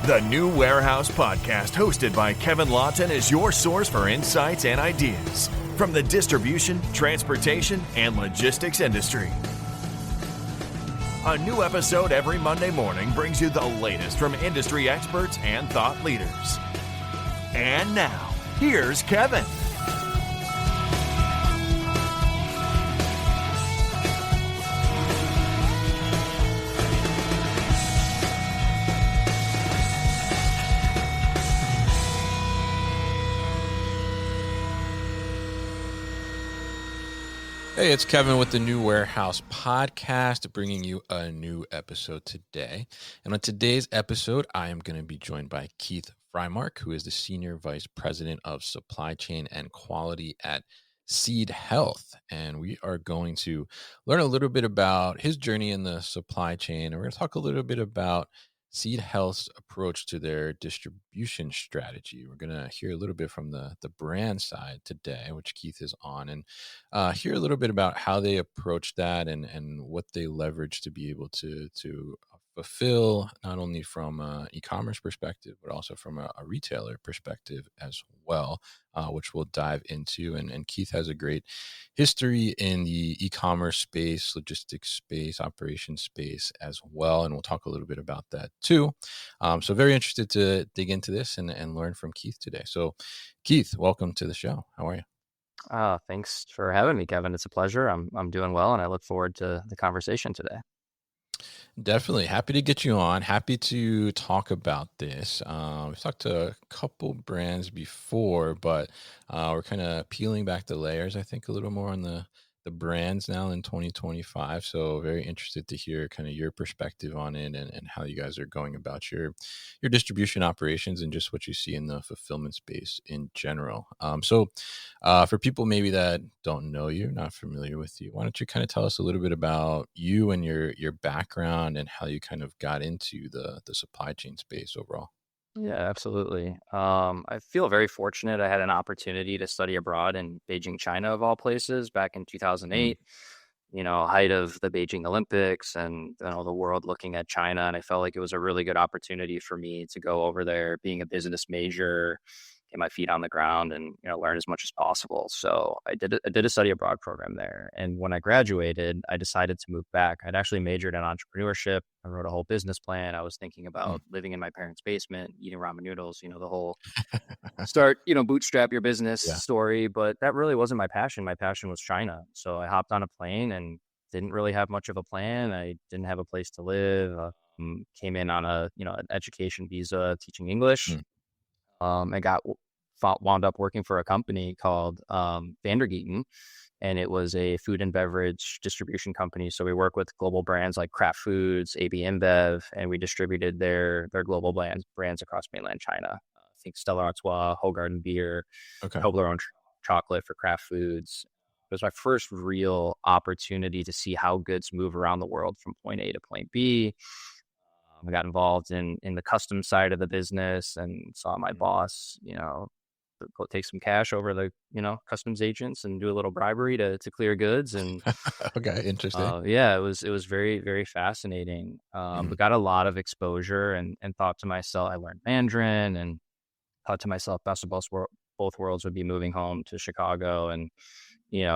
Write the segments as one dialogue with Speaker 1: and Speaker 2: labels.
Speaker 1: The New Warehouse Podcast, hosted by Kevin Lawton, is your source for insights and ideas from the distribution, transportation, and logistics industry. A new episode every Monday morning brings you the latest from industry experts and thought leaders. And now, here's Kevin.
Speaker 2: Hey, it's Kevin with the New Warehouse Podcast, bringing you a new episode today. And on today's episode, I am going to be joined by Keith Frymark, who is the Senior Vice President of Supply Chain and Quality at Seed Health. And we are going to learn a little bit about his journey in the supply chain. And we're going to talk a little bit about Seed Health's approach to their distribution strategy. We're going to hear a little bit from the brand side today, which Keith is on, and hear a little bit about how they approach that and what they leverage to be able to fulfill, not only from an e-commerce perspective, but also from a retailer perspective as well, which we'll dive into. And Keith has a great history in the e-commerce space, logistics space, operations space as well. And we'll talk a little bit about that too. So very interested to dig into this and learn from Keith today. So Keith, welcome to the show. How are you?
Speaker 3: Thanks for having me, Kevin. It's a pleasure. I'm doing well, and I look forward to the conversation today.
Speaker 2: Definitely. Happy to get you on. Happy to talk about this. We've talked to a couple brands before, but we're kind of peeling back the layers, I think, a little more on the brands now in 2025. So very interested to hear kind of your perspective on it and how you guys are going about your distribution operations and just what you see in the fulfillment space in general. So for people maybe that don't know you, not familiar with you, why don't you kind of tell us a little bit about you and your background and how you kind of got into the supply chain space overall?
Speaker 3: Yeah, absolutely. I feel very fortunate. I had an opportunity to study abroad in Beijing, China, of all places, back in 2008. Height of the Beijing Olympics, and the world looking at China. And I felt like it was a really good opportunity for me to go over there, being a business major, get my feet on the ground, and learn as much as possible. So I did a study abroad program there. And when I graduated, I decided to move back. I'd actually majored in entrepreneurship. I wrote a whole business plan. I was thinking about living in my parents' basement, eating ramen noodles, the whole start, bootstrap your business story. But that really wasn't my passion. My passion was China. So I hopped on a plane and didn't really have much of a plan. I didn't have a place to live. Came in on an education visa teaching English. I wound up working for a company called Vandergeeten, and it was a food and beverage distribution company. So we work with global brands like Kraft Foods, AB InBev, and we distributed their global brands across mainland China. I think Stella Artois, Hoegaarden beer, Toblerone chocolate for Kraft Foods. It was my first real opportunity to see how goods move around the world from point A to point B. I got involved in the customs side of the business and saw my boss, go take some cash over the, customs agents and do a little bribery to clear goods. And
Speaker 2: okay, interesting.
Speaker 3: It was very, very fascinating. But got a lot of exposure and thought to myself, I learned Mandarin and thought to myself, best of both worlds would be moving home to Chicago and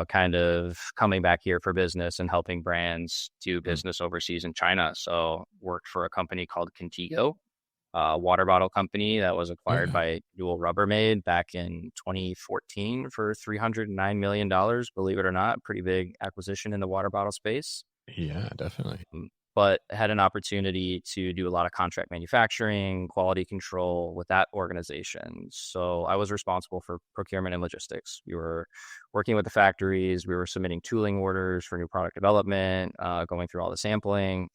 Speaker 3: kind of coming back here for business and helping brands do business overseas in China. So worked for a company called Contigo, a water bottle company that was acquired by Dual Rubbermaid back in 2014 for $309 million. Believe it or not, pretty big acquisition in the water bottle space.
Speaker 2: Yeah, definitely.
Speaker 3: But had an opportunity to do a lot of contract manufacturing, quality control with that organization. So I was responsible for procurement and logistics. We were working with the factories. We were submitting tooling orders for new product development, going through all the sampling,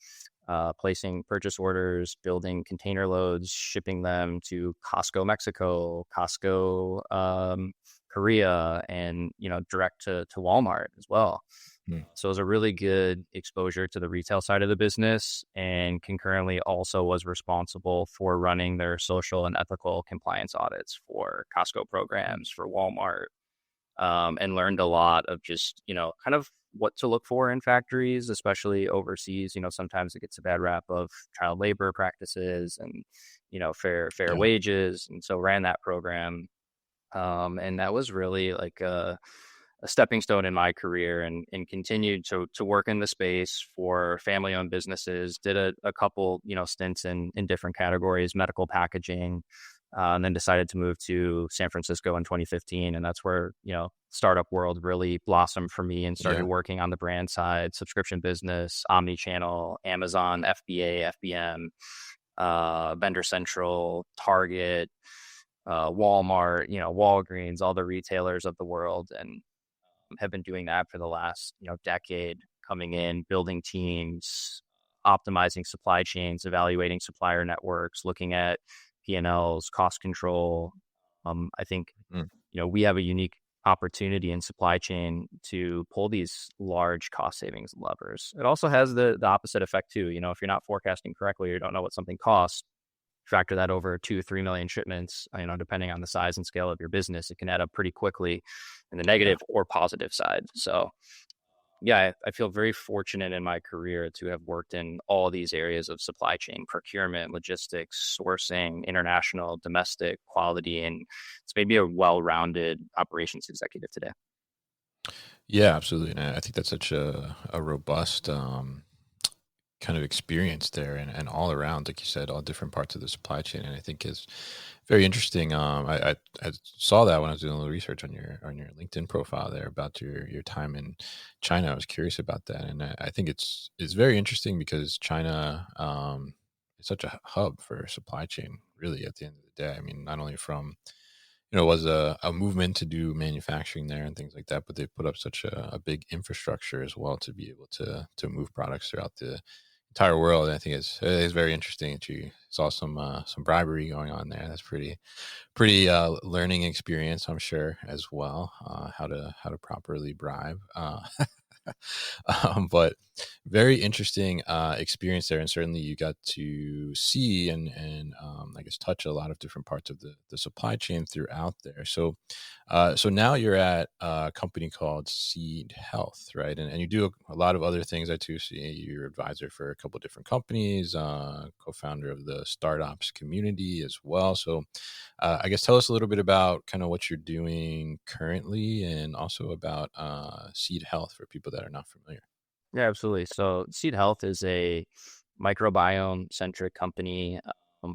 Speaker 3: placing purchase orders, building container loads, shipping them to Costco, Mexico, Costco, Korea, and, direct to Walmart as well. So it was a really good exposure to the retail side of the business, and concurrently also was responsible for running their social and ethical compliance audits for Costco programs, for Walmart, and learned a lot of just, kind of what to look for in factories, especially overseas. Sometimes it gets a bad rap of child labor practices and, fair
Speaker 2: Yeah.
Speaker 3: wages, and so ran that program. And that was really like a stepping stone in my career, and continued to work in the space for family owned businesses. Did a couple, stints in different categories, medical packaging, and then decided to move to San Francisco in 2015. And that's where, startup world really blossomed for me, and started
Speaker 2: Yeah.
Speaker 3: working on the brand side, subscription business, omni-channel, Amazon, FBA, FBM, Vendor Central, Target, Walmart, Walgreens, all the retailers of the world, and have been doing that for the last, decade, coming in, building teams, optimizing supply chains, evaluating supplier networks, looking at P&Ls, cost control. I think,
Speaker 2: Mm.
Speaker 3: we have a unique opportunity in supply chain to pull these large cost savings levers. It also has the opposite effect too. If you're not forecasting correctly, or you don't know what something costs, factor that over 2 to 3 million shipments, depending on the size and scale of your business, it can add up pretty quickly in the
Speaker 2: Yeah.
Speaker 3: negative or positive side. So yeah, I feel very fortunate in my career to have worked in all these areas of supply chain, procurement, logistics, sourcing, international, domestic, quality, and it's made me a well-rounded operations executive today.
Speaker 2: Yeah, absolutely. And I think that's such a robust kind of experience there, and all around, like you said, all different parts of the supply chain. And I think is very interesting. I saw that when I was doing a little research on your LinkedIn profile there about your time in China. I was curious about that, and I think it's very interesting because China is such a hub for supply chain. Really, at the end of the day, I mean, not only from it was a movement to do manufacturing there and things like that, but they put up such a big infrastructure as well to be able to move products throughout the entire world. And I think it's very interesting that you saw some bribery going on there. That's pretty learning experience, I'm sure, as well. How to properly bribe. But very interesting experience there, and certainly you got to see and I guess touch a lot of different parts of the supply chain throughout there. So now you're at a company called Seed Health, right? And you do a lot of other things. I too see you're advisor for a couple different companies, co-founder of the startups community as well. So I guess tell us a little bit about kind of what you're doing currently, and also about Seed Health for people that are not familiar.
Speaker 3: Yeah, absolutely. So Seed Health is a microbiome-centric company.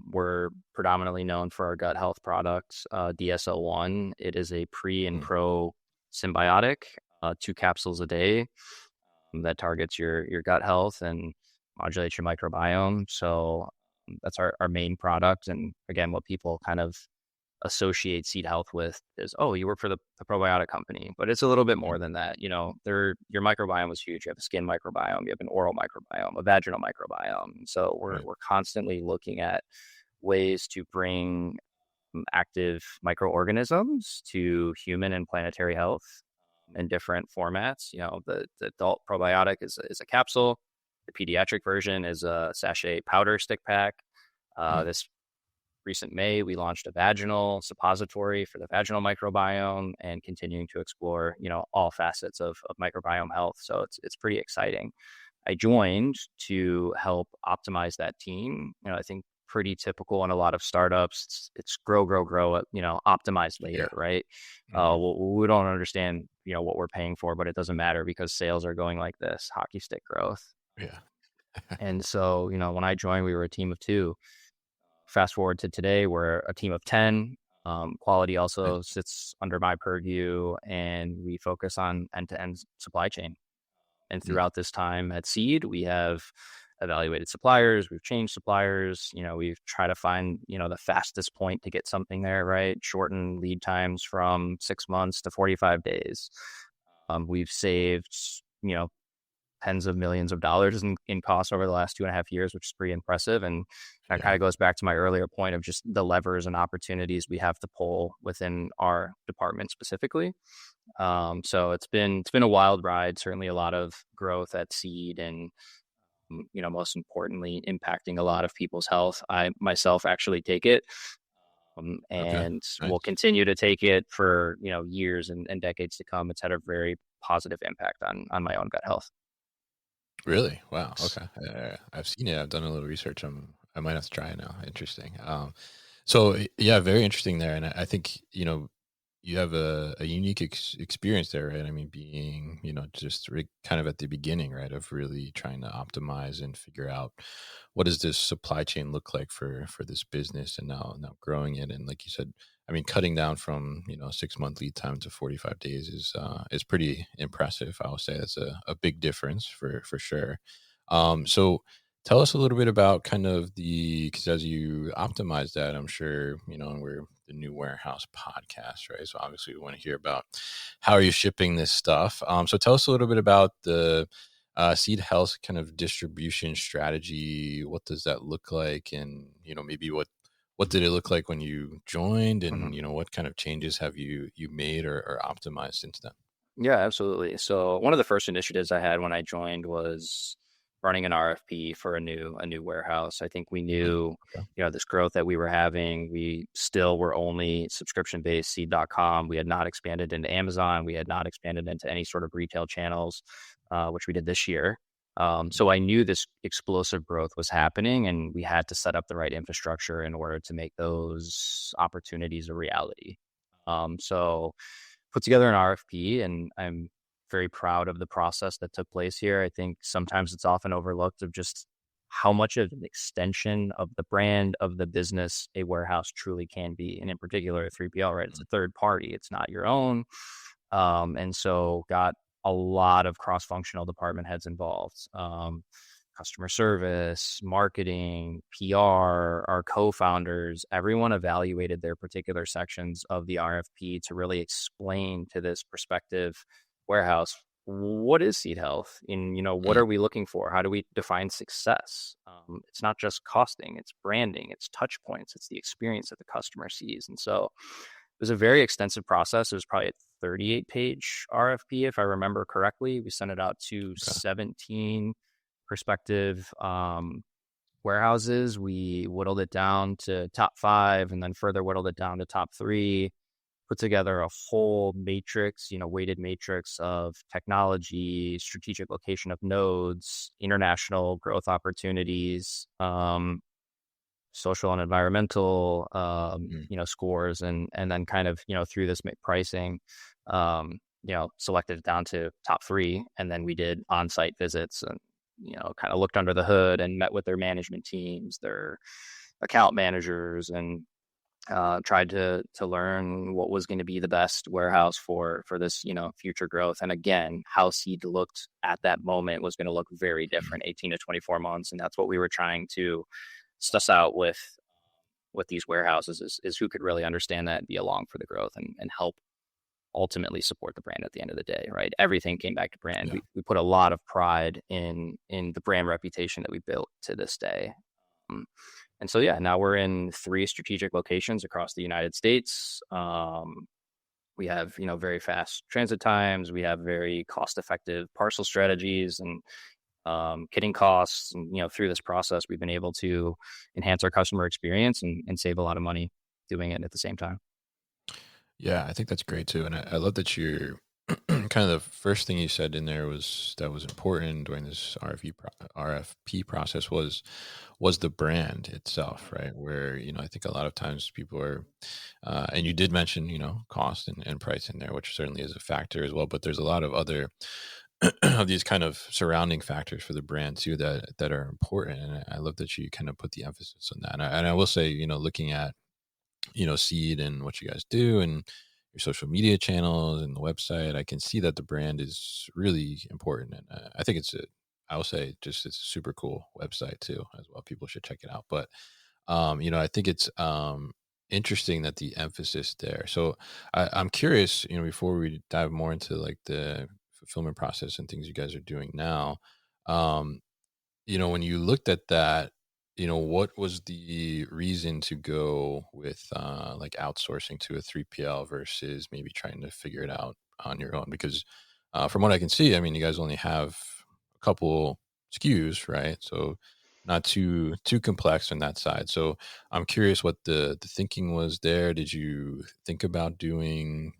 Speaker 3: We're predominantly known for our gut health products, DSO1. It is a pre and
Speaker 2: Mm.
Speaker 3: pro symbiotic, 2 capsules a day, that targets your gut health and modulates your microbiome. So that's our main product. And again, what people kind of associate Seed Health with is, oh, you work for the probiotic company, but it's a little bit
Speaker 2: Mm.
Speaker 3: more than that. Your microbiome is huge. You have a skin microbiome, you have an oral microbiome, a vaginal microbiome. So we're
Speaker 2: Right.
Speaker 3: we're constantly looking at ways to bring active microorganisms to human and planetary health in different formats. The adult probiotic is a capsule. The pediatric version is a sachet powder stick pack.
Speaker 2: Mm.
Speaker 3: This recent May, we launched a vaginal suppository for the vaginal microbiome, and continuing to explore, all facets of microbiome health. So it's pretty exciting. I joined to help optimize that team. I think pretty typical in a lot of startups. It's grow, grow, grow, optimize
Speaker 2: Yeah.
Speaker 3: later, right?
Speaker 2: Hmm.
Speaker 3: We don't understand, what we're paying for, but it doesn't matter because sales are going like this, hockey stick growth.
Speaker 2: Yeah.
Speaker 3: And so, when I joined, we were a team of two. Fast forward to today, we're a team of 10. Quality also
Speaker 2: Nice.
Speaker 3: sits under my purview, and we focus on end-to-end supply chain. And
Speaker 2: Mm.
Speaker 3: throughout this time at Seed, we have evaluated suppliers, we've changed suppliers, we've tried to find, the fastest point to get something there, right? Shorten lead times from 6 months to 45 days. We've saved, tens of millions of dollars in costs over the last 2.5 years, which is pretty impressive. And that kind
Speaker 2: Yeah.
Speaker 3: of goes back to my earlier point of just the levers and opportunities we have to pull within our department specifically. So it's been a wild ride, certainly a lot of growth at Seed, and most importantly, impacting a lot of people's health. I myself actually take it,
Speaker 2: Okay.
Speaker 3: and will
Speaker 2: Nice.
Speaker 3: continue to take it for years and decades to come. It's had a very positive impact on my own gut health.
Speaker 2: Really? Wow. Okay. I've seen it. I've done a little research. I might have to try it now. Interesting. So yeah, very interesting there. And I think, you have a unique experience there, right? I mean, being, just kind of at the beginning, right, of really trying to optimize and figure out what does this supply chain look like for this business, and now growing it. And like you said, I mean, cutting down from, 6-month lead time to 45 days is pretty impressive. I will say that's a big difference for sure. So tell us a little bit about kind of because as you optimize that, I'm sure, and we're the New Warehouse podcast, right? So obviously we want to hear about how are you shipping this stuff. So tell us a little bit about the Seed Health kind of distribution strategy. What does that look like? And, maybe what did it look like when you joined,
Speaker 3: Mhm.
Speaker 2: and, what kind of changes have you made or optimized since then?
Speaker 3: Yeah, absolutely. So one of the first initiatives I had when I joined was running an RFP for a new warehouse. I think we
Speaker 2: Mm,
Speaker 3: knew,
Speaker 2: okay.
Speaker 3: this growth that we were having. We still were only subscription-based seed.com. We had not expanded into Amazon. We had not expanded into any sort of retail channels, which we did this year. So I knew this explosive growth was happening, and we had to set up the right infrastructure in order to make those opportunities a reality. So put together an RFP, and I'm very proud of the process that took place here. I think sometimes it's often overlooked of just how much of an extension of the brand of the business a warehouse truly can be. And in particular, a 3PL, right? It's a third party, it's not your own. And so got a lot of cross-functional department heads involved. Customer service, marketing, PR, our co-founders, everyone evaluated their particular sections of the RFP to really explain to this prospective warehouse, what is Seed Health? And, what
Speaker 2: Mm,
Speaker 3: are we looking for? How do we define success? It's not just costing, it's branding, it's touch points, it's the experience that the customer sees. And so it was a very extensive process. It was probably a 38-page RFP, if I remember correctly. We sent it out to
Speaker 2: okay.
Speaker 3: 17 prospective warehouses. We whittled it down to top 5, and then further whittled it down to top 3. Put together a whole matrix, weighted matrix of technology, strategic location of nodes, international growth opportunities, social and environmental,
Speaker 2: Mm,
Speaker 3: scores, and then kind of, through this pricing, selected it down to top 3, and then we did on-site visits and, kind of looked under the hood and met with their management teams, their account managers, and tried to learn what was going to be the best warehouse for this, future growth. And again, how Seed looked at that moment was going to look very
Speaker 2: mm.
Speaker 3: different 18 to 24 months, and that's what we were trying to suss out with these warehouses is who could really understand that and be along for the growth and help ultimately support the brand at the end of the day, right? Everything came back to brand.
Speaker 2: Yeah.
Speaker 3: We put a lot of pride in the brand reputation that we built to this day. Um, and so, yeah, now we're in 3 strategic locations across the United States. We have, very fast transit times. We have very cost-effective parcel strategies, and kitting costs. And, through this process, we've been able to enhance our customer experience and save a lot of money doing it at the same time.
Speaker 2: Yeah, I think that's great too, and I love that you're kind of the first thing you said in there was important during this RFP process was the brand itself, right? Where I think a lot of times people are, and you did mention cost and price in there, which certainly is a factor as well. But there's a lot of other of these kind of surrounding factors for the brand too that are important, and I love that you kind of put the emphasis on that. And I will say, looking at Seed and what you guys do and your social media channels and the website, I can see that the brand is really important. And I think I will say just it's a super cool website too, as well. People should check it out. But, I think it's interesting that the emphasis there. So I'm curious, before we dive more into like the fulfillment process and things you guys are doing now, um, when you looked at that, what was the reason to go with like outsourcing to a 3PL versus maybe trying to figure it out on your own? Because from what I can see, I mean, you guys only have a couple SKUs, right? So not too complex on that side. So I'm curious what the thinking was there. Did you think about doing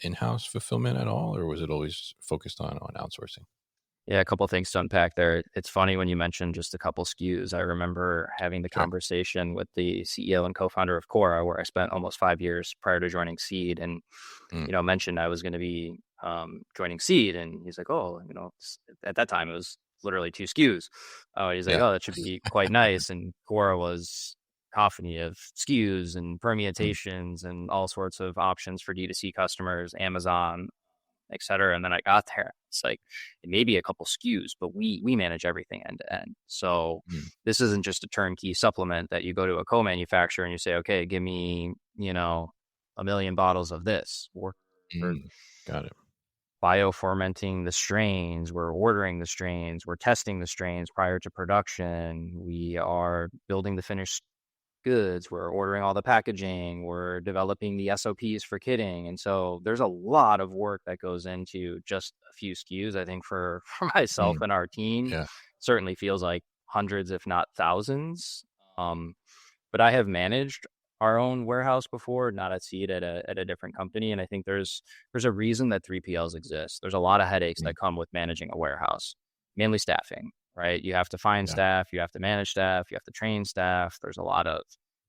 Speaker 2: in-house fulfillment at all, or was it always focused on outsourcing?
Speaker 3: Yeah, a couple of things to unpack there. It's funny when you mentioned just a couple SKUs. I remember having the
Speaker 2: Sure.
Speaker 3: conversation with the CEO and co-founder of Quora, where I spent almost 5 years prior to joining Seed, and
Speaker 2: Mm,
Speaker 3: mentioned I was going to be joining Seed, and he's like, "Oh, at that time it was literally two SKUs." Oh, he's like,
Speaker 2: yeah.
Speaker 3: "Oh, that should be quite nice." And Quora was cacophony of SKUs and
Speaker 2: Mm,
Speaker 3: permutations and all sorts of options for D2C customers, Amazon, et cetera. And then I got there. It's like it may be a couple SKUs, but we manage everything end to end. So
Speaker 2: mm,
Speaker 3: this isn't just a turnkey supplement that you go to a co-manufacturer and you say, okay, give me, 1 million bottles of this. We're
Speaker 2: mm. Got it.
Speaker 3: biofermenting the strains, we're ordering the strains, we're testing the strains prior to production, we are building the finished goods, we're ordering all the packaging, we're developing the SOPs for kitting. And so there's a lot of work that goes into just a few SKUs. I think for for myself
Speaker 2: Mm,
Speaker 3: and our team,
Speaker 2: yeah.
Speaker 3: certainly feels like hundreds, if not thousands. But I have managed our own warehouse before, not at Seed, at a different company. And I think there's a reason that 3PLs exist. There's a lot of headaches
Speaker 2: Mm,
Speaker 3: that come with managing a warehouse, mainly staffing, right? You have to find
Speaker 2: yeah.
Speaker 3: staff, you have to manage staff, you have to train staff. There's a lot of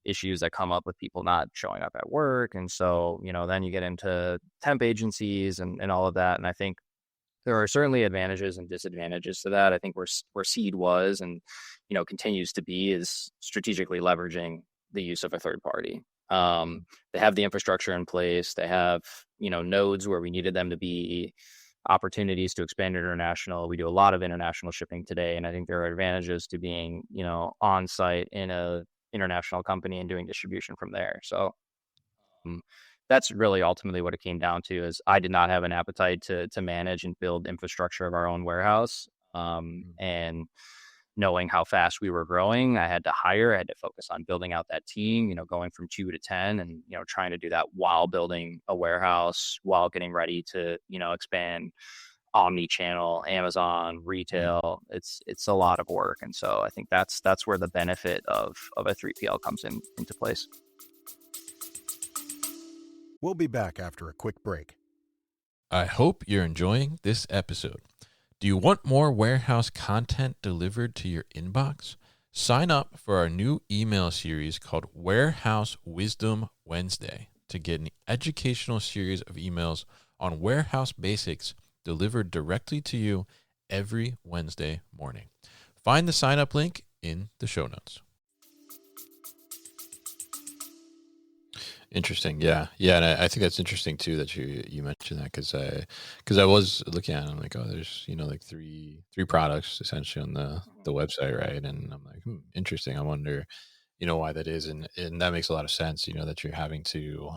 Speaker 3: issues that come up with people not showing up at work. And so, then you get into temp agencies and all of that. And I think there are certainly advantages and disadvantages to that. I think where Seed was and continues to be is strategically leveraging the use of a third party. They have the infrastructure in place. They have nodes where we needed them to be, opportunities to expand international. We do a lot of international shipping today, and I think there are advantages to being on site in a international company and doing distribution from there. So um, that's really ultimately what it came down to is I did not have an appetite to manage and build infrastructure of our own warehouse.
Speaker 2: Mm,
Speaker 3: And knowing how fast we were growing, I had to hire, I had to focus on building out that team, going from 2 to 10 and, trying to do that while building a warehouse, while getting ready to, expand omni-channel, Amazon,
Speaker 2: mm.
Speaker 3: retail. It's a lot of work. And so I think that's where the benefit of a 3PL comes into place.
Speaker 4: We'll be back after a quick break.
Speaker 2: I hope you're enjoying this episode. Do you want more warehouse content delivered to your inbox? Sign up for our new email series called Warehouse Wisdom Wednesday to get an educational series of emails on warehouse basics delivered directly to you every Wednesday morning. Find the sign up link in the show notes. Interesting. Yeah. Yeah. And I think that's interesting too that you mentioned that because I was looking at it, I'm like, oh, there's, like three products essentially on the website. Right. And I'm like, interesting. I wonder, why that is. And that makes a lot of sense, that you're having to,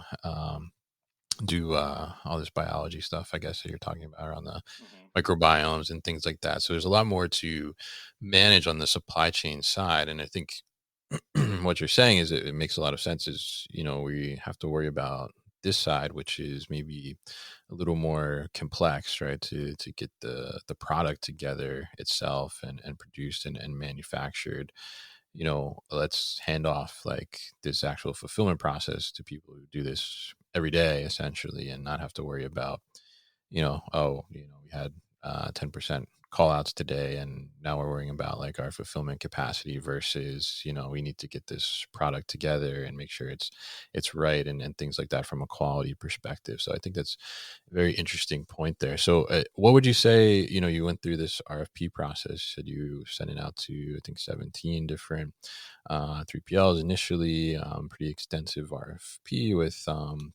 Speaker 2: do, all this biology stuff, I guess that you're talking about around the
Speaker 3: Mhm.
Speaker 2: microbiomes and things like that. So there's a lot more to manage on the supply chain side. And I think what you're saying is it makes a lot of sense is we have to worry about this side which is maybe a little more complex, right, to get the product together itself and produced and manufactured. Let's hand off like this actual fulfillment process to people who do this every day essentially and not have to worry about we had 10% call outs today and now we're worrying about like our fulfillment capacity versus, we need to get this product together and make sure it's right and things like that from a quality perspective. So I think that's a very interesting point there. So what would you say, you went through this RFP process, said you sent it out to, I think 17 different 3PLs initially, pretty extensive RFP with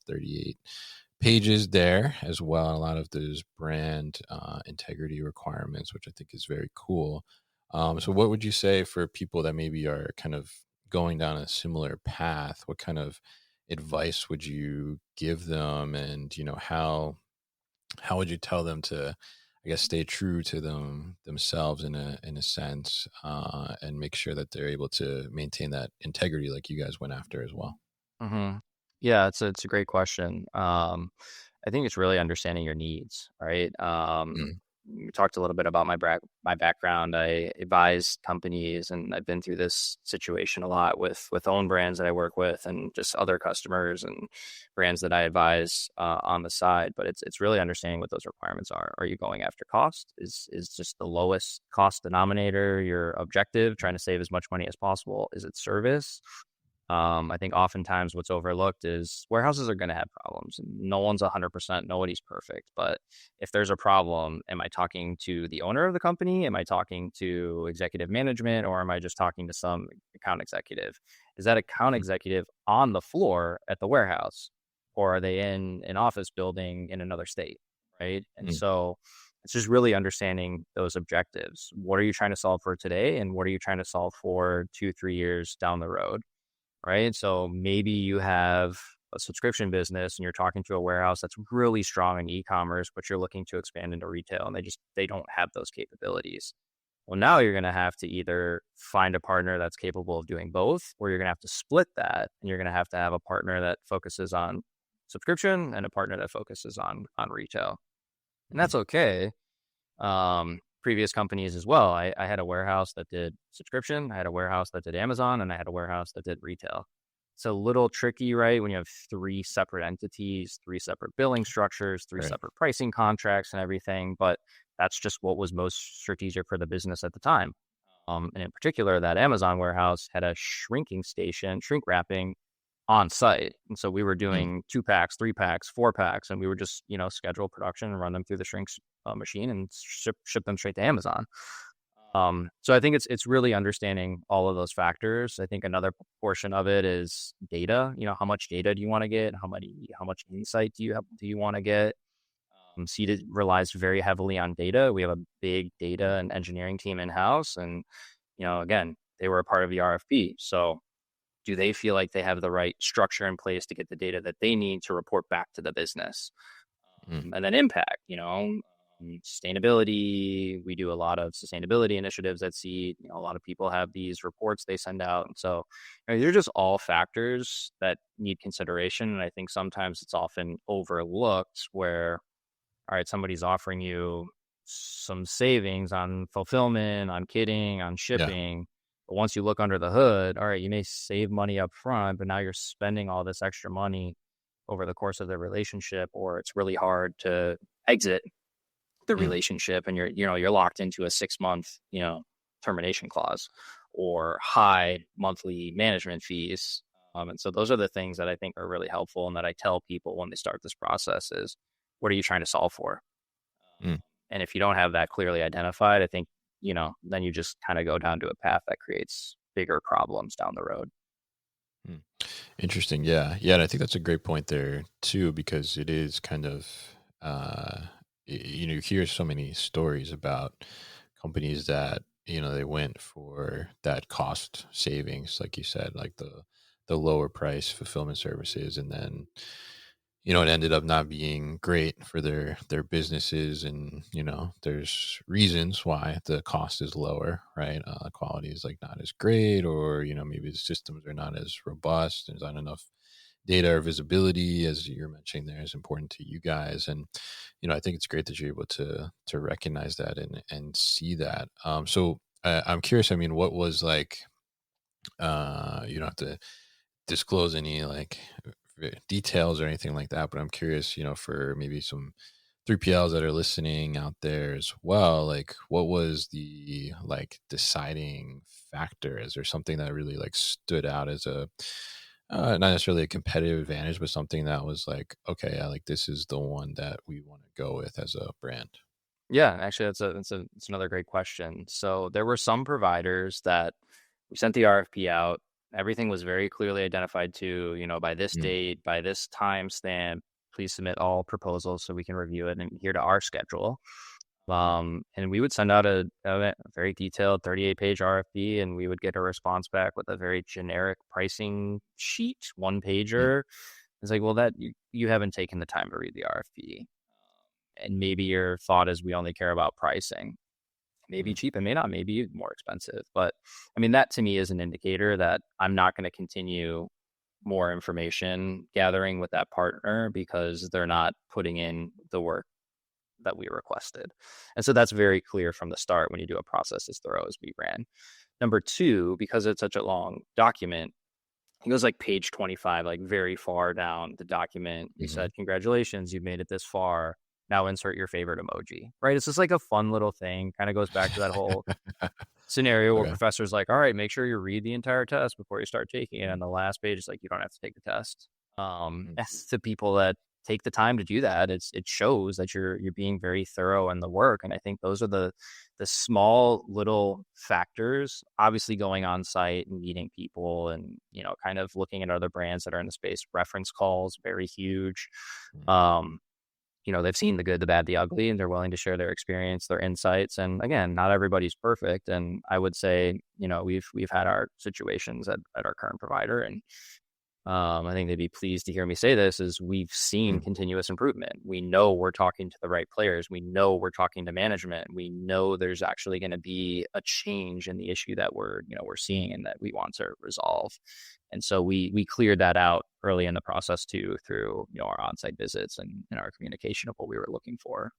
Speaker 2: 38 pages there as well. A lot of those brand integrity requirements, which I think is very cool. So, what would you say for people that maybe are kind of going down a similar path? What kind of advice would you give them, and how would you tell them to, I guess, stay true to themselves in a sense, and make sure that they're able to maintain that integrity like you guys went after as well?
Speaker 3: Mhm. Yeah, it's a great question. I think it's really understanding your needs, right?
Speaker 2: Mm,
Speaker 3: we talked a little bit about my background. I advise companies, and I've been through this situation a lot with own brands that I work with, and just other customers and brands that I advise on the side. But it's really understanding what those requirements are. Are you going after cost? Is just the lowest cost denominator your objective? Trying to save as much money as possible? Is it service? I think oftentimes what's overlooked is warehouses are going to have problems. And no one's 100%, nobody's perfect. But if there's a problem, am I talking to the owner of the company? Am I talking to executive management? Or am I just talking to some account executive? Is that account executive on the floor at the warehouse? Or are they in an office building in another state? Right. And so it's just really understanding those objectives. What are you trying to solve for today? And what are you trying to solve for 2-3 years down the road? Right. So maybe you have a subscription business and you're talking to a warehouse that's really strong in e-commerce, but you're looking to expand into retail and they don't have those capabilities. Well, now you're going to have to either find a partner that's capable of doing both, or you're going to have to split that. And you're going to have a partner that focuses on subscription and a partner that focuses on retail. And that's okay. Previous companies as well. I had a warehouse that did subscription, I had a warehouse that did Amazon, and I had a warehouse that did retail. It's a little tricky, right? When you have 3 separate entities, 3 separate billing structures, 3 separate pricing contracts and everything. But that's just what was most strategic for the business at the time. And in particular, that Amazon warehouse had a shrink wrapping on site. And so we were doing 2 packs, 3 packs, 4 packs, and we would just, schedule production and run them through the shrink machine and ship them straight to Amazon. So I think it's really understanding all of those factors. I think another portion of it is data. How much data do you want to get? How much insight do you want to get? Seeded relies very heavily on data. We have a big data and engineering team in-house, and again, they were a part of the RFP. So do they feel like they have the right structure in place to get the data that they need to report back to the business? And then impact, sustainability. We do a lot of sustainability initiatives at Seed. A lot of people have these reports they send out. And so they're just all factors that need consideration. And I think sometimes it's often overlooked where, all right, somebody's offering you some savings on fulfillment, on kitting, on shipping. But once you look under the hood, all right, you may save money up front, but now you're spending all this extra money over the course of the relationship, or it's really hard to exit the relationship, and you're locked into a 6-month, termination clause or high monthly management fees. And so those are the things that I think are really helpful, and that I tell people when they start this process is, what are you trying to solve for? And if you don't have that clearly identified, I think, then you just kind of go down to a path that creates bigger problems down the road.
Speaker 2: Interesting. Yeah. And I think that's a great point there too, because it is kind of, you hear so many stories about companies that, they went for that cost savings, like you said, like the lower price fulfillment services. And then, it ended up not being great for their businesses. And, there's reasons why the cost is lower, right? Quality is like not as great, or, maybe the systems are not as robust. There's not enough data or visibility, as you're mentioning there, is important to you guys. And, I think it's great that you're able to recognize that and see that. So I'm curious, what was like, you don't have to disclose any like details or anything like that, but I'm curious, for maybe some 3PLs that are listening out there as well, like what was the like deciding factor? Is there something that really like stood out as a not necessarily a competitive advantage, but something that was like, okay, I like this is the one that we want to go with as a brand?
Speaker 3: Yeah, actually, that's another great question. So there were some providers that we sent the RFP out. Everything was very clearly identified to, by this date, by this time stamp, please submit all proposals so we can review it and adhere to our schedule. And we would send out a very detailed 38-page RFP, and we would get a response back with a very generic pricing sheet, 1-pager. It's like, well, that you haven't taken the time to read the RFP. And maybe your thought is we only care about pricing. Maybe cheap, it may not, maybe more expensive. But that to me is an indicator that I'm not going to continue more information gathering with that partner because they're not putting in the work that we requested. And so that's very clear from the start when you do a process as thorough as we ran. Number two, because it's such a long document, it goes like page 25, like very far down the document. We
Speaker 2: Hmm.
Speaker 3: said, congratulations, you've made it this far. Now insert your favorite emoji, right? It's just like a fun little thing. Kind of goes back to that whole scenario where
Speaker 2: Okay.
Speaker 3: professor's like, all right, make sure you read the entire test before you start taking it. And the last page is like, you don't have to take the test.
Speaker 2: Mm.
Speaker 3: As to people that take the time to do that, it shows that you're being very thorough in the work. And I think those are the small little factors. Obviously, going on site and meeting people, and kind of looking at other brands that are in the space. Reference calls, very huge. Um, they've seen the good, the bad, the ugly, and they're willing to share their experience, their insights. And again, not everybody's perfect. And I would say, we've had our situations at our current provider, and I think they'd be pleased to hear me say this, is we've seen
Speaker 2: Mm.
Speaker 3: continuous improvement. We know we're talking to the right players. We know we're talking to management. We know there's actually going to be a change in the issue that we're seeing and that we want to resolve. And so we cleared that out early in the process too, through our on-site visits and our communication of what we were looking for.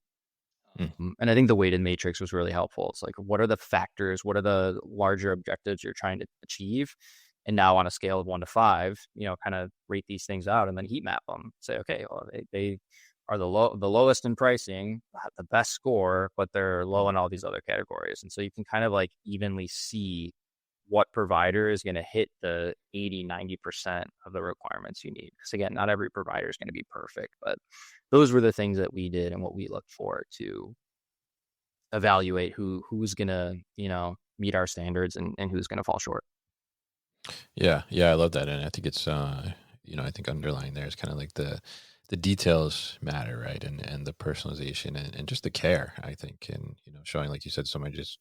Speaker 2: Mm.
Speaker 3: And I think the weighted matrix was really helpful. It's like, what are the factors? What are the larger objectives you're trying to achieve? And now on a scale of 1 to 5, kind of rate these things out and then heat map them. Say, okay, well, they are the lowest in pricing, the best score, but they're low in all these other categories. And so you can kind of like evenly see what provider is going to hit the 80-90% of the requirements you need. Because again, not every provider is going to be perfect, but those were the things that we did and what we looked for to evaluate who's going to, meet our standards and who's going to fall short.
Speaker 2: Yeah, I love that, and I think it's I think underlying there is kind of like the details matter, right, and the personalization and just the care, I think, and showing, like you said, someone just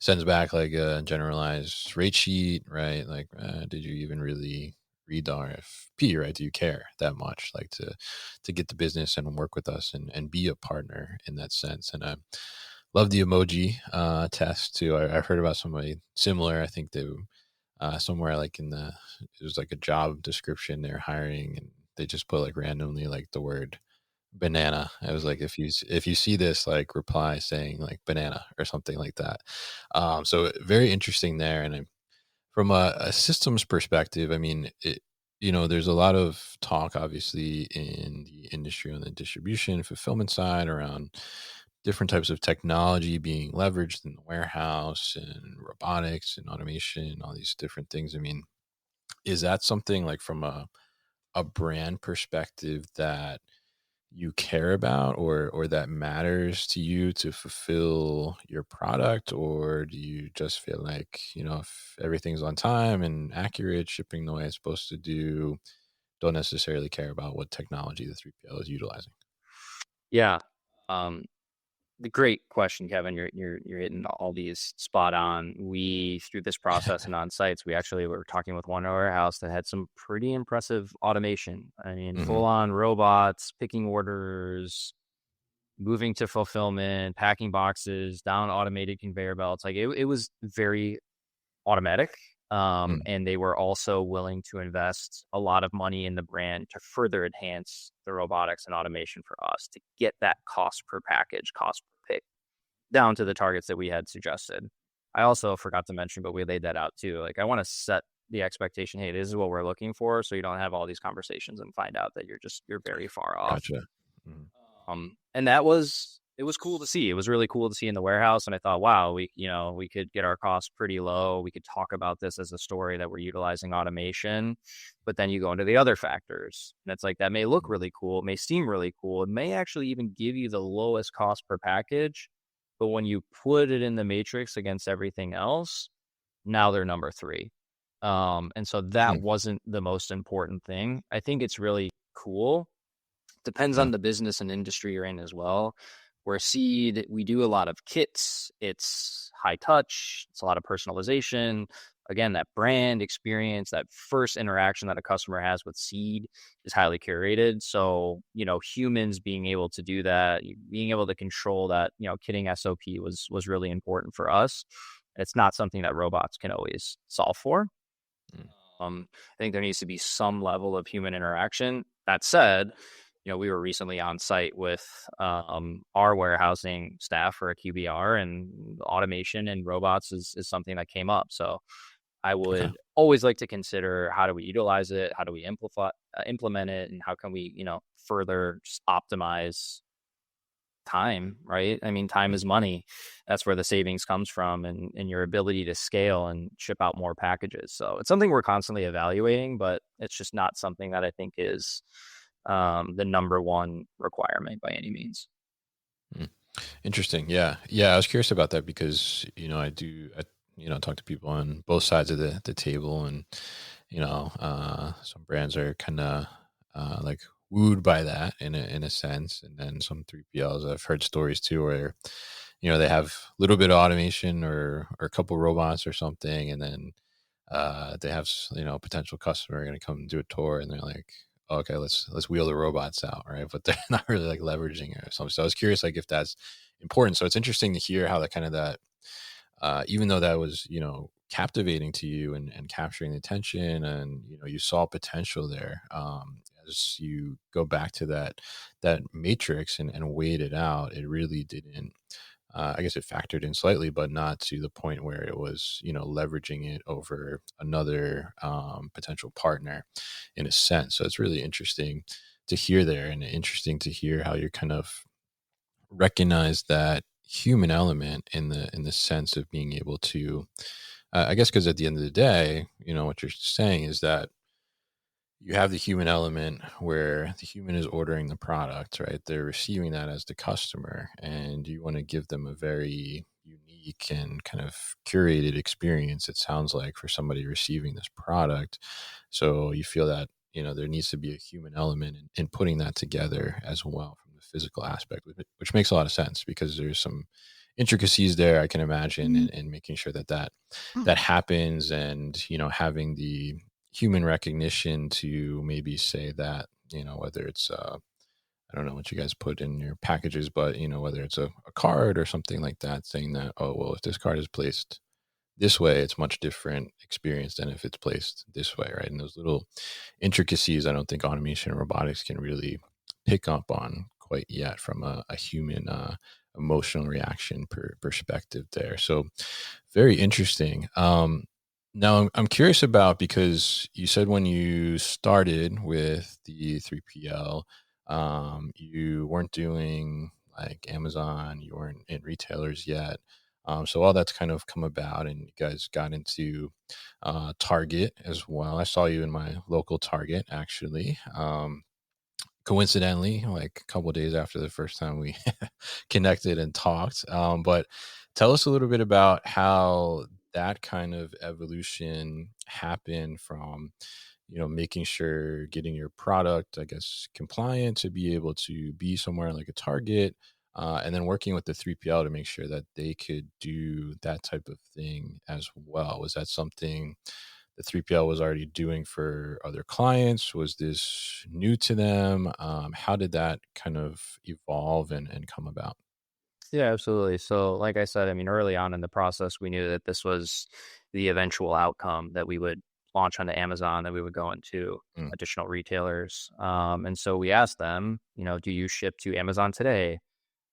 Speaker 2: sends back like a generalized rate sheet, right? Like, did you even really read the RFP, right? Do you care that much, like to get the business and work with us and be a partner in that sense? And I love the emoji test too. I've heard about somebody similar. I think they somewhere like it was like a job description they're hiring, and they just put like randomly like the word banana. I was like, if you see this, like reply saying like banana or something like that. So very interesting there. And from a systems perspective, I mean, there's a lot of talk obviously in the industry on the distribution fulfillment side around different types of technology being leveraged in the warehouse and robotics and automation and all these different things. I mean, is that something like from a brand perspective that you care about or that matters to you to fulfill your product? Or do you just feel like, if everything's on time and accurate, shipping the way it's supposed to do, don't necessarily care about what technology the 3PL is utilizing?
Speaker 3: Yeah. Um, the great question, Kevin. You're hitting all these spot on. We, through this process and on sites, we actually were talking with one warehouse that had some pretty impressive automation. I mean,
Speaker 2: Hmm.
Speaker 3: full on robots, picking orders, moving to fulfillment, packing boxes, down automated conveyor belts. Like it was very automatic.
Speaker 2: Mm.
Speaker 3: And they were also willing to invest a lot of money in the brand to further enhance the robotics and automation for us to get that cost per package, cost per pick down to the targets that we had suggested. I also forgot to mention, but we laid that out too. Like I want to set the expectation, hey, this is what we're looking for. So you don't have all these conversations and find out that you're very far off.
Speaker 2: Gotcha. Mhm.
Speaker 3: And it was cool to see. It was really cool to see in the warehouse. And I thought, wow, we could get our costs pretty low. We could talk about this as a story that we're utilizing automation. But then you go into the other factors, and it's like, that may look really cool. It may seem really cool. It may actually even give you the lowest cost per package. But when you put it in the matrix against everything else, now they're number 3. And so that
Speaker 2: Mm.
Speaker 3: wasn't the most important thing. I think it's really cool. Depends
Speaker 2: Yeah.
Speaker 3: on the business and industry you're in as well. Where Seed, we do a lot of kits. It's high touch. It's a lot of personalization. Again, that brand experience, that first interaction that a customer has with Seed is highly curated. So, humans being able to do that, being able to control that, kitting SOP was really important for us. It's not something that robots can always solve for.
Speaker 2: Mm.
Speaker 3: I think there needs to be some level of human interaction. That said, we were recently on site with our warehousing staff for a QBR, and automation and robots is something that came up. So I
Speaker 2: Okay.
Speaker 3: would always like to consider, how do we utilize it? How do we implement it? And how can we, further optimize time, right? I mean, time
Speaker 2: Mm.
Speaker 3: is money. That's where the savings comes from, and your ability to scale and ship out more packages. So it's something we're constantly evaluating, but it's just not something that I think is the number one requirement by any means.
Speaker 2: Mm. Interesting. Yeah. Yeah. I was curious about that because, talk to people on both sides of the table, and, some brands are kind of like wooed by that in a sense. And then some 3PLs, I've heard stories too, where, they have a little bit of automation or a couple robots or something. And then they have, a potential customer going to come do a tour, and they're like, "Oh, okay, let's wheel the robots out." Right. But they're not really like leveraging it or something. So I was curious, like, if that's important. So it's interesting to hear how even though that was, captivating to you and capturing the attention, and, you saw potential there, as you go back to that matrix and weighed it out, it really didn't, I guess it factored in slightly, but not to the point where it was, leveraging it over another potential partner in a sense. So it's really interesting to hear there, and interesting to hear how you're kind of recognize that human element in the sense of being able to, I guess, because at the end of the day, what you're saying is that you have the human element where the human is ordering the product, right? They're receiving that as the customer, and you want to give them a very unique and kind of curated experience, it sounds like, for somebody receiving this product. So you feel that, there needs to be a human element in putting that together as well from the physical aspect, which makes a lot of sense because there's some intricacies there, I can imagine, in making sure that happens, and, having the human recognition to maybe say that, whether it's I don't know what you guys put in your packages, but, whether it's a card or something like that, saying that, oh, well, if this card is placed this way, it's much different experience than if it's placed this way, right? And those little intricacies, I don't think automation and robotics can really pick up on quite yet from a human emotional reaction perspective there. So very interesting. Now I'm curious about, because you said when you started with the 3PL, you weren't doing like Amazon, you weren't in retailers yet. So all that's kind of come about, and you guys got into Target as well. I saw you in my local Target, actually. Coincidentally, like a couple of days after the first time we connected and talked. But tell us a little bit about how that kind of evolution happened from, making sure getting your product, I guess, compliant to be able to be somewhere like a Target, and then working with the 3PL to make sure that they could do that type of thing as well. Was that something the 3PL was already doing for other clients? Was this new to them? How did that kind of evolve and come about?
Speaker 3: Yeah, absolutely. So, like I said, I mean, early on in the process, we knew that this was the eventual outcome, that we would launch onto Amazon, that we would go into
Speaker 2: Mm,
Speaker 3: additional retailers. And so we asked them, do you ship to Amazon today?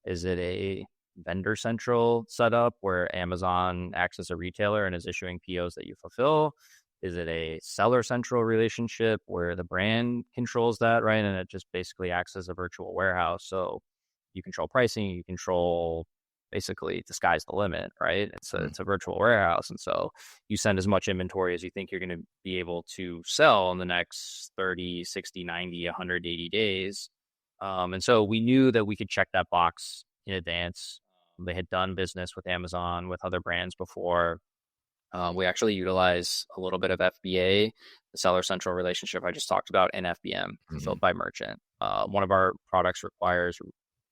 Speaker 3: Is it a vendor central setup where Amazon acts as a retailer and is issuing POs that you fulfill? Is it a seller central relationship where the brand controls that, right? And it just basically acts as a virtual warehouse. So you control pricing, you control, basically the sky's the limit, right? It's a
Speaker 2: mm,
Speaker 3: it's a virtual warehouse. And so you send as much inventory as you think you're going to be able to sell in the next 30, 60, 90, 180 days. And so we knew that we could check that box in advance. They had done business with Amazon, with other brands before. We actually utilize a little bit of FBA, the seller central relationship I just talked about, and FBM, fulfilled
Speaker 2: mhm.
Speaker 3: by merchant. One of our products requires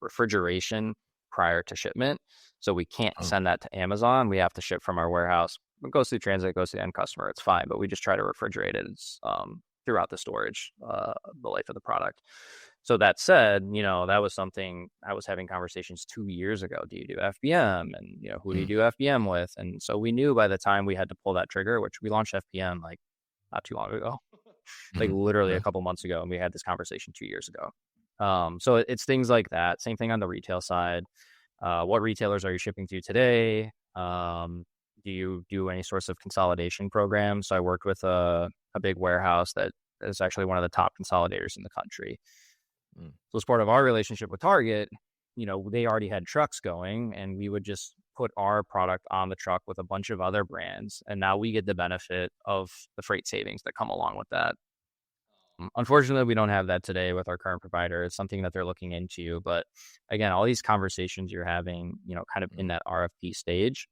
Speaker 3: refrigeration prior to shipment. So we can't
Speaker 2: Oh,
Speaker 3: send that to Amazon. We have to ship from our warehouse. It goes through transit, goes to the end customer. It's fine, but we just try to refrigerate it throughout the storage, the life of the product. So that said, that was something I was having conversations 2 years ago. Do you do FBM? And, who do you
Speaker 2: mm,
Speaker 3: do FBM with? And so we knew by the time we had to pull that trigger, which we launched FBM like not too long ago, like
Speaker 2: mhm.
Speaker 3: literally a
Speaker 2: Okay.
Speaker 3: couple months ago. And we had this conversation 2 years ago. So it's things like that. Same thing on the retail side. What retailers are you shipping to today? Do you do any sorts of consolidation programs? So I worked with a big warehouse that is actually one of the top consolidators in the country.
Speaker 2: Mm.
Speaker 3: So as part of our relationship with Target, they already had trucks going, and we would just put our product on the truck with a bunch of other brands. And now we get the benefit of the freight savings that come along with that. Unfortunately, we don't have that today with our current provider. It's something that they're looking into. But again, all these conversations you're having, kind of in that RFP stage.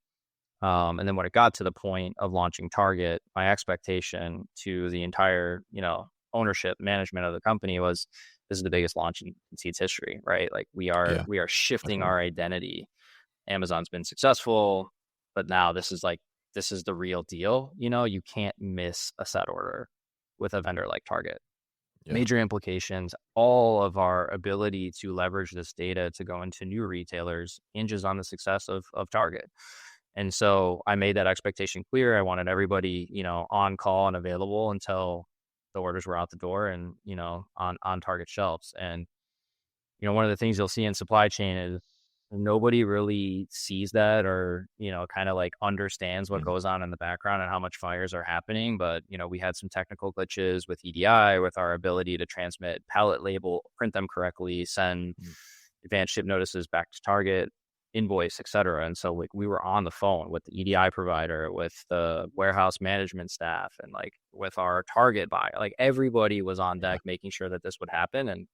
Speaker 3: And then when it got to the point of launching Target, my expectation to the entire, ownership management of the company was, this is the biggest launch in Seed's history, right? Like we are shifting
Speaker 2: Definitely.
Speaker 3: our identity. Amazon's been successful, but now this is the real deal. You can't miss a set order with a vendor like Target.
Speaker 2: Yeah.
Speaker 3: Major implications. All of our ability to leverage this data to go into new retailers hinges on the success of Target. And so I made that expectation clear. I wanted everybody, on call and available until the orders were out the door and, on Target shelves. And, one of the things you'll see in supply chain is nobody really sees that or, kind of like understands what
Speaker 2: Mm.
Speaker 3: goes on in the background and how much fires are happening. But, we had some technical glitches with EDI, with our ability to transmit pallet label, print them correctly, send advanced ship notices back to Target, invoice, et cetera. And so like we were on the phone with the EDI provider, with the warehouse management staff, and like with our Target buyer. Like everybody was on deck making sure that this would happen. And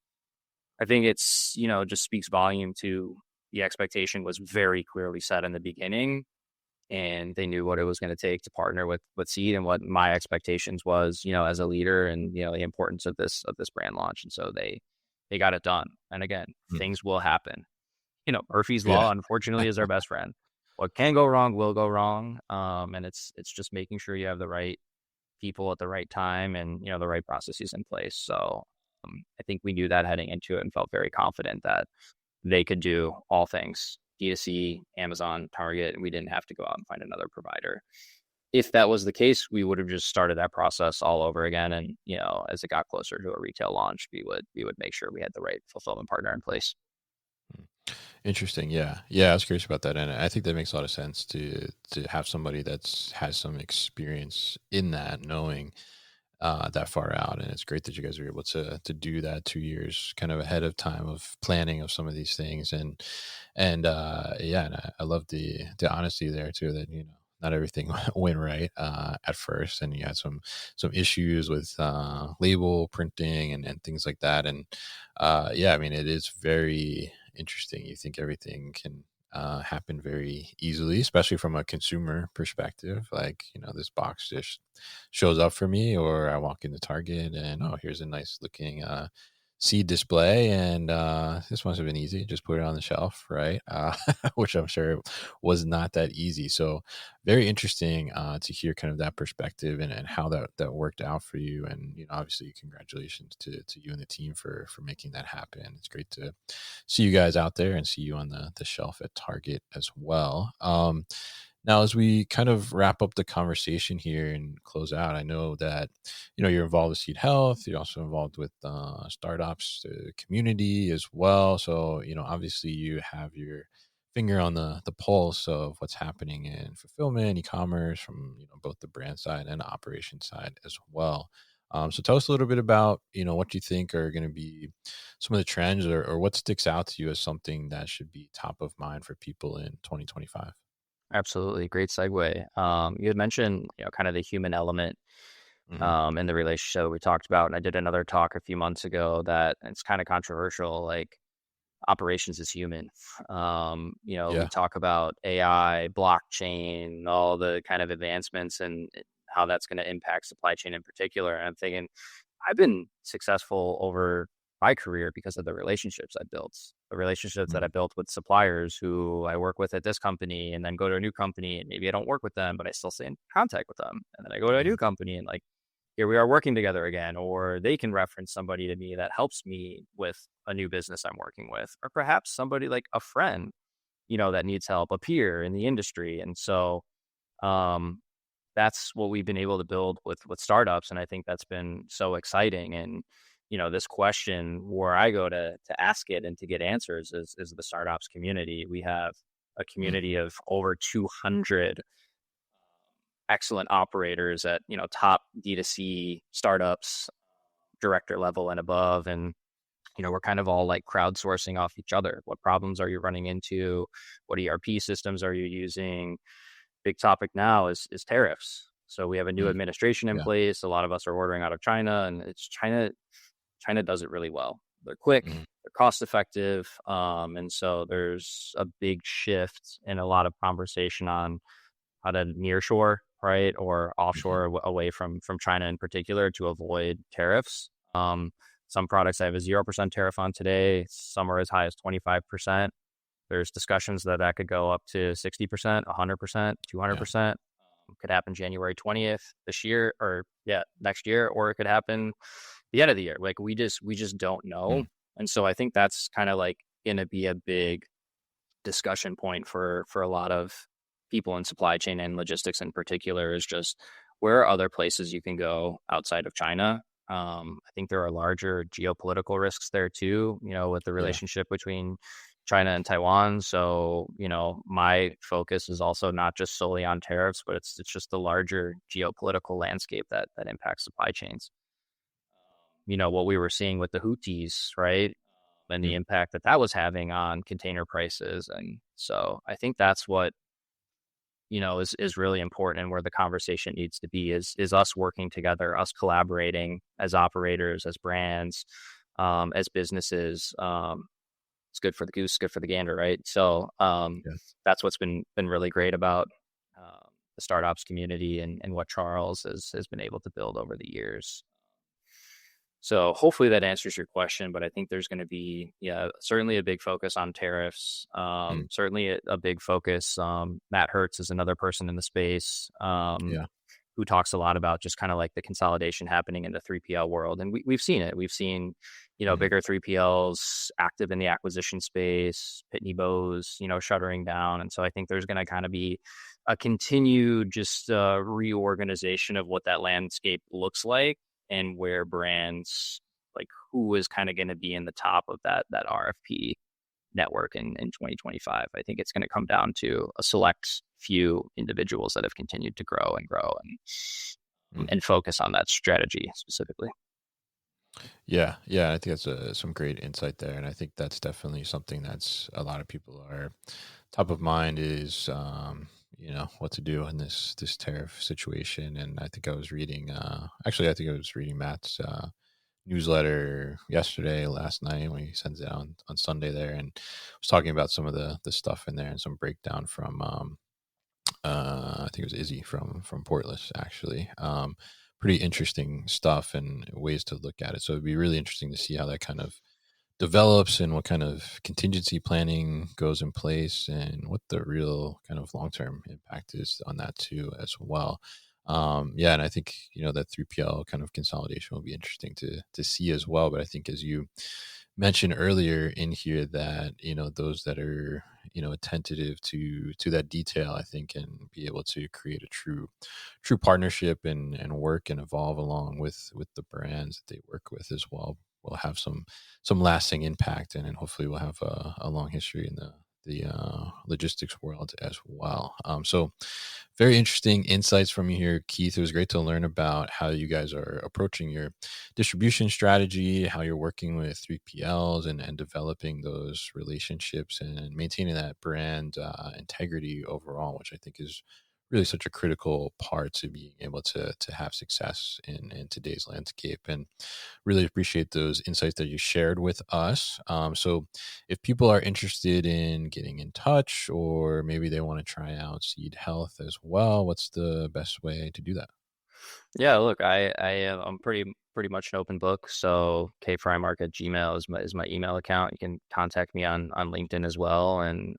Speaker 3: I think it's, just speaks volume to the expectation was very clearly set in the beginning, and they knew what it was going to take to partner with Seed and what my expectations was, as a leader, and the importance of this brand launch. And so they got it done. And again, things will happen. Murphy's
Speaker 2: Yeah.
Speaker 3: Law, unfortunately, is our best friend. What can go wrong will go wrong. And it's just making sure you have the right people at the right time and, the right processes in place. So I think we knew that heading into it and felt very confident that they could do all things, D2C, Amazon, Target, and we didn't have to go out and find another provider. If that was the case, we would have just started that process all over again. And, as it got closer to a retail launch, we would make sure we had the right fulfillment partner in place.
Speaker 2: Interesting. Yeah. I was curious about that, and I think that makes a lot of sense to have somebody has some experience in that, knowing that far out. And it's great that you guys are able to do that 2 years kind of ahead of time of planning of some of these things. And and I love the honesty there too, that not everything went right at first, and you had some issues with label printing and things like that. And I mean, it is very interesting. You think everything can happen very easily, especially from a consumer perspective. Like, this box just shows up for me, or I walk into Target and, oh, here's a nice looking Seed display, and this must have been easy. Just put it on the shelf, right? Which I'm sure was not that easy. So very interesting to hear kind of that perspective and how that worked out for you. And obviously, congratulations to you and the team for making that happen. It's great to see you guys out there and see you on the shelf at Target as well. Now, as we kind of wrap up the conversation here and close out, I know that, you're involved with Seed Health. You're also involved with startups, community as well. So, obviously you have your finger on the pulse of what's happening in fulfillment, e-commerce, from, both the brand side and the operation side as well. So tell us a little bit about, what you think are going to be some of the trends, or what sticks out to you as something that should be top of mind for people in 2025.
Speaker 3: Absolutely. Great segue. You had mentioned, kind of the human element
Speaker 2: Hmm.
Speaker 3: in the relationship we talked about. And I did another talk a few months ago that it's kind of controversial, like operations is human. We
Speaker 2: Yeah.
Speaker 3: talk about AI, blockchain, all the kind of advancements and how that's going to impact supply chain in particular. And I'm thinking, I've been successful over my career because of the relationships I built, the relationships that I built with suppliers who I work with at this company, and then go to a new company and maybe I don't work with them, but I still stay in contact with them. And then I go to a new company and like, here we are working together again, or they can reference somebody to me that helps me with a new business I'm working with, or perhaps somebody like a friend, that needs help, a peer in the industry. And so, um, that's what we've been able to build with startups. And I think that's been so exciting. And, this question, where I go to ask it and to get answers is the startups community. We have a
Speaker 2: Mm.
Speaker 3: community of over 200 excellent operators at, top D2C startups, director level and above. And, we're kind of all like crowdsourcing off each other. What problems are you running into? What ERP systems are you using? Big topic now is tariffs. So we have a new
Speaker 2: Mm.
Speaker 3: administration in
Speaker 2: Yeah.
Speaker 3: place. A lot of us are ordering out of China, and it's China does it really well. They're quick,
Speaker 2: Mm.
Speaker 3: they're cost effective. And so there's a big shift in a lot of conversation on how to nearshore, right, or
Speaker 2: Mhm.
Speaker 3: offshore away from China in particular to avoid tariffs. Some products I have a 0% tariff on today. Some are as high as 25%. There's discussions that could go up to 60%, 100%,
Speaker 2: Yeah.
Speaker 3: 200%. Could happen January 20th this year, or next year, or it could happen the end of the year. Like we just don't know.
Speaker 2: Mm.
Speaker 3: And so I think that's kind of like going to be a big discussion point for a lot of people in supply chain and logistics in particular, is just where are other places you can go outside of China. I think there are larger geopolitical risks there too, with the
Speaker 2: Yeah.
Speaker 3: relationship between China and Taiwan. So, my focus is also not just solely on tariffs, but it's just the larger geopolitical landscape that impacts supply chains. What we were seeing with the Houthis, right? And the
Speaker 2: Mm.
Speaker 3: impact that was having on container prices. And so I think that's what, is really important, and where the conversation needs to be is us working together, us collaborating as operators, as brands, as businesses. It's good for the goose, good for the gander, right? So
Speaker 2: Yeah.
Speaker 3: that's what's been really great about the startups community, and what Charles has been able to build over the years. So hopefully that answers your question, but I think there's going to be, certainly a big focus on tariffs.
Speaker 2: Mm.
Speaker 3: Certainly a big focus. Matt Hertz is another person in the space,
Speaker 2: Yeah.
Speaker 3: who talks a lot about just kind of like the consolidation happening in the 3PL world. And we've seen it. We've seen,
Speaker 2: Mhm.
Speaker 3: bigger 3PLs active in the acquisition space, Pitney Bowes, shuttering down. And so I think there's going to kind of be a continued just reorganization of what that landscape looks like, and where brands, like who is kind of going to be in the top of that RFP network in 2025. I think it's going to come down to a select few individuals that have continued to grow and grow,
Speaker 2: Mm.
Speaker 3: and focus on that strategy specifically.
Speaker 2: Yeah, yeah, I think that's some great insight there, and I think that's definitely something that's a lot of people are top of mind is what to do in this tariff situation. And I think I was reading actually I think I was reading Matt's newsletter yesterday, last night when he sends it out on Sunday there, and was talking about some of the stuff in there and some breakdown from I think it was Izzy from Portless actually. Pretty interesting stuff and ways to look at it. So it'd be really interesting to see how that kind of develops and what kind of contingency planning goes in place and what the real kind of long-term impact is on that too as well. Yeah, and I think that 3PL kind of consolidation will be interesting to see as well. But I think, as you mentioned earlier in here, that those that are attentive to that detail, I think, can be able to create a true partnership and work and evolve along with the brands that they work with as well. Will have some lasting impact, and hopefully we'll have a long history in the logistics world as well. So very interesting insights from you here, Keith. It was great to learn about how you guys are approaching your distribution strategy, how you're working with 3PLs and developing those relationships and maintaining that brand integrity overall, which I think is really such a critical part to being able to have success in today's landscape. And really appreciate those insights that you shared with us. So if people are interested in getting in touch, or maybe they want to try out Seed Health as well, what's the best way to do that?
Speaker 3: Yeah, look, I'm pretty much an open book. So kfrymark@gmail is my email account. You can contact me on LinkedIn as well, and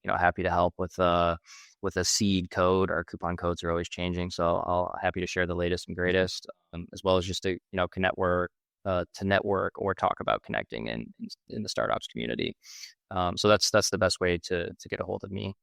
Speaker 3: happy to help with a seed code. Our coupon codes are always changing, so I'll happy to share the latest and greatest, as well as just to network or talk about connecting in the startups community. So that's the best way to get a hold of me.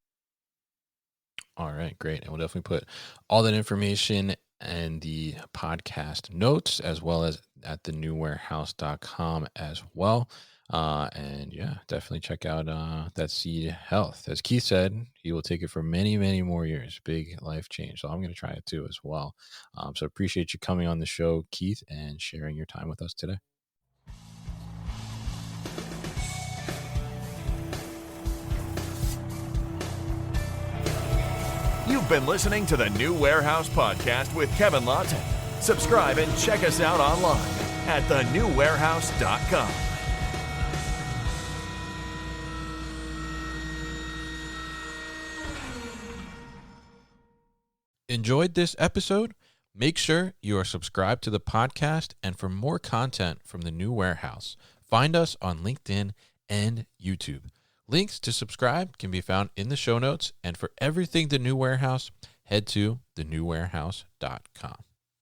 Speaker 2: All right, great. And we'll definitely put all that information and the podcast notes, as well as at thenewwarehouse.com as well. And yeah, definitely check out that Seed Health. As Keith said, he will take it for many, many more years. Big life change. So I'm going to try it too as well. So appreciate you coming on the show, Keith, and sharing your time with us today.
Speaker 1: You've been listening to the New Warehouse Podcast with Kevin Lawton. Subscribe and check us out online at thenewwarehouse.com.
Speaker 2: Enjoyed this episode? Make sure you are subscribed to the podcast, and for more content from the New Warehouse, find us on LinkedIn and YouTube. Links to subscribe can be found in the show notes, and for everything The New Warehouse, head to thenewwarehouse.com.